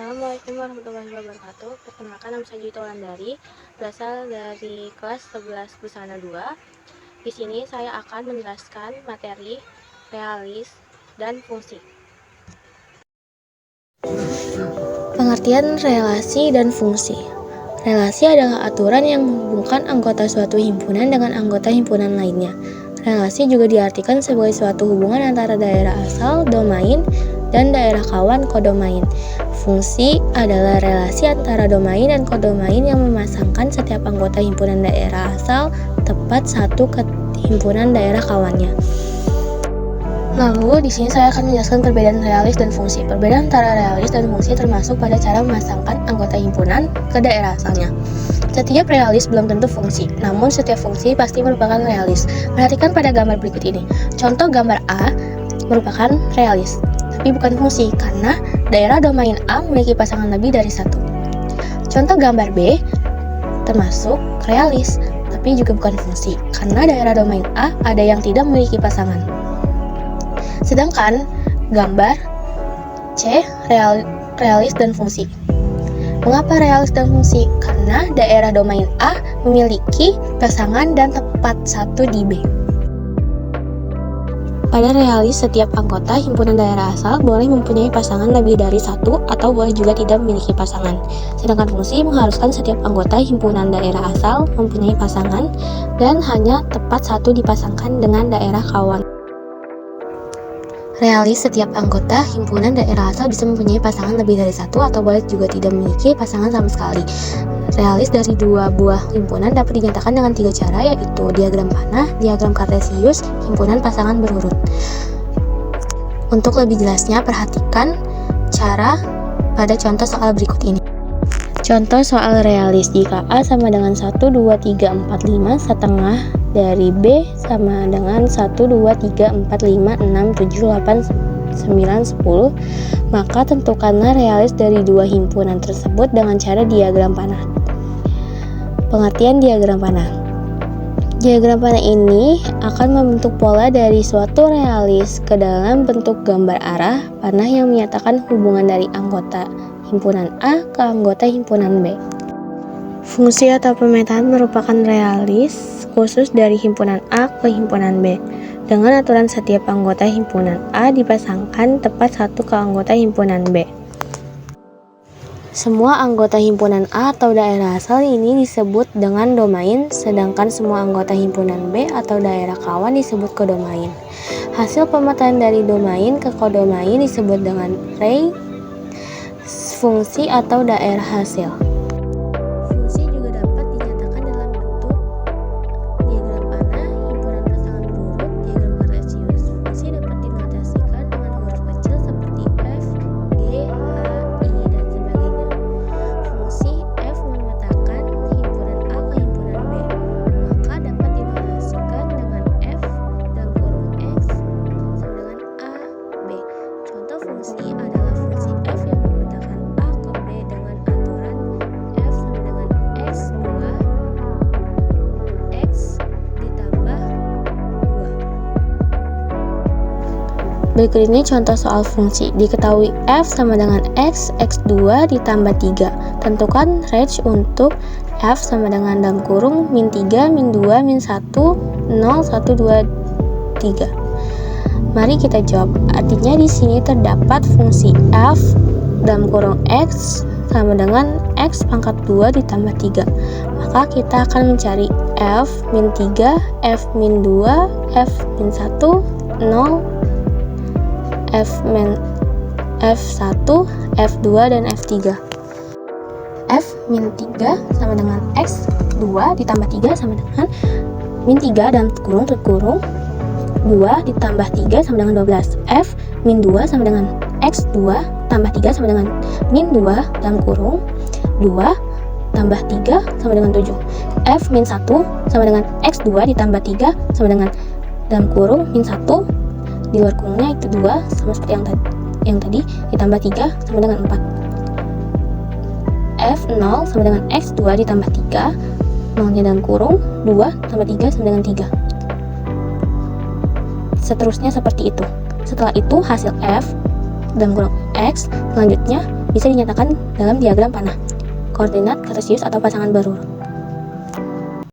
Assalamualaikum warahmatullahi wabarakatuh. Perkenalkan, nama saya Juwita Wulandari, berasal dari kelas 11 Busana 2. Di sini saya akan menjelaskan materi realis dan fungsi. Pengertian relasi dan fungsi. Relasi adalah aturan yang menghubungkan anggota suatu himpunan dengan anggota himpunan lainnya. Relasi juga diartikan sebagai suatu hubungan antara daerah asal, domain, dan daerah kawan, kodomain. Fungsi adalah relasi antara domain dan kodomain yang memasangkan setiap anggota himpunan daerah asal tepat satu ke himpunan daerah kawannya. Lalu, di sini saya akan menjelaskan perbedaan realis dan fungsi. Perbedaan antara realis dan fungsi termasuk pada cara memasangkan anggota himpunan ke daerah asalnya. Setiap realis belum tentu fungsi, namun setiap fungsi pasti merupakan realis. Perhatikan pada gambar berikut ini. Contoh gambar A merupakan realis, tapi bukan fungsi, karena daerah domain A memiliki pasangan lebih dari satu. Contoh gambar B termasuk realis, tapi juga bukan fungsi, karena daerah domain A ada yang tidak memiliki pasangan. Sedangkan gambar C realis dan fungsi. Mengapa realis dan fungsi? Karena daerah domain A memiliki pasangan dan tepat satu di B. Pada realis, setiap anggota himpunan daerah asal boleh mempunyai pasangan lebih dari satu atau boleh juga tidak memiliki pasangan. Sedangkan fungsi mengharuskan setiap anggota himpunan daerah asal mempunyai pasangan dan hanya tepat satu dipasangkan dengan daerah kawan. Realis, setiap anggota himpunan daerah asal bisa mempunyai pasangan lebih dari satu atau boleh juga tidak memiliki pasangan sama sekali. Realis dari dua buah himpunan dapat dinyatakan dengan tiga cara, yaitu diagram panah, diagram kartesius, himpunan pasangan berurut. Untuk lebih jelasnya, perhatikan cara pada contoh soal berikut ini. Contoh soal realis, jika A sama dengan 1, 2, 3, 4, 5, setengah dari B sama dengan 1, 2, 3, 4, 5, 6, 7, 8, 9, 10, maka tentukanlah realis dari dua himpunan tersebut dengan cara diagram panah. Pengertian diagram panah. Diagram panah ini akan membentuk pola dari suatu realis ke dalam bentuk gambar arah panah yang menyatakan hubungan dari anggota himpunan A ke anggota himpunan B. Fungsi atau pemetaan merupakan realis khusus dari himpunan A ke himpunan B. Dengan aturan setiap anggota himpunan A dipasangkan tepat satu ke anggota himpunan B. Semua anggota himpunan A atau daerah asal ini disebut dengan domain, sedangkan semua anggota himpunan B atau daerah kawan disebut kodomain. Hasil pemetaan dari domain ke kodomain disebut dengan ray, fungsi atau daerah hasil. Fungsi juga dapat dinyatakan dalam bentuk diagram panah, himpunan pasangan berurut, diagram kartesius. Fungsi dapat dinotasikan dengan huruf kecil seperti F, G, H, I, dan sebagainya. Fungsi F memetakan himpunan A ke himpunan B, maka dapat dinotasikan dengan F dalam kurung X sama dengan A, B. Contoh fungsi adalah fungsi F yang memetakan A ke B dengan aturan F sama dengan X2 X ditambah 2. Berikut ini contoh soal fungsi. Diketahui F sama dengan X, X2 ditambah 3. Tentukan range untuk F sama dengan dalam kurung min 3, min 2, min 1, 0, 1, 2, 3. Mari kita jawab. Artinya di sini terdapat fungsi F dalam kurung X sama dengan X pangkat 2 ditambah 3. Maka kita akan mencari F min 3, F min 2, F min 1, 0, F1, F2, dan F3. F min 3 sama dengan X2 ditambah 3 sama dengan min 3 dalam kurung terkurung 2 ditambah 3 sama dengan 12. F min 2 sama dengan X2 tambah 3 sama dengan min 2 dalam kurung 2 tambah 3 sama dengan 7. F min 1 sama dengan X2 ditambah 3 sama dengan dalam kurung min 1, di luar kurungnya itu 2 sama seperti yang tadi ditambah 3 sama dengan 4. F0 sama dengan X2 ditambah 3, 0-nya dalam kurung 2 tambah 3 sama dengan 3. Seterusnya seperti itu. Setelah itu hasil F dalam kurung X selanjutnya bisa dinyatakan dalam diagram panah. Koordinat kartesius atau pasangan berurut.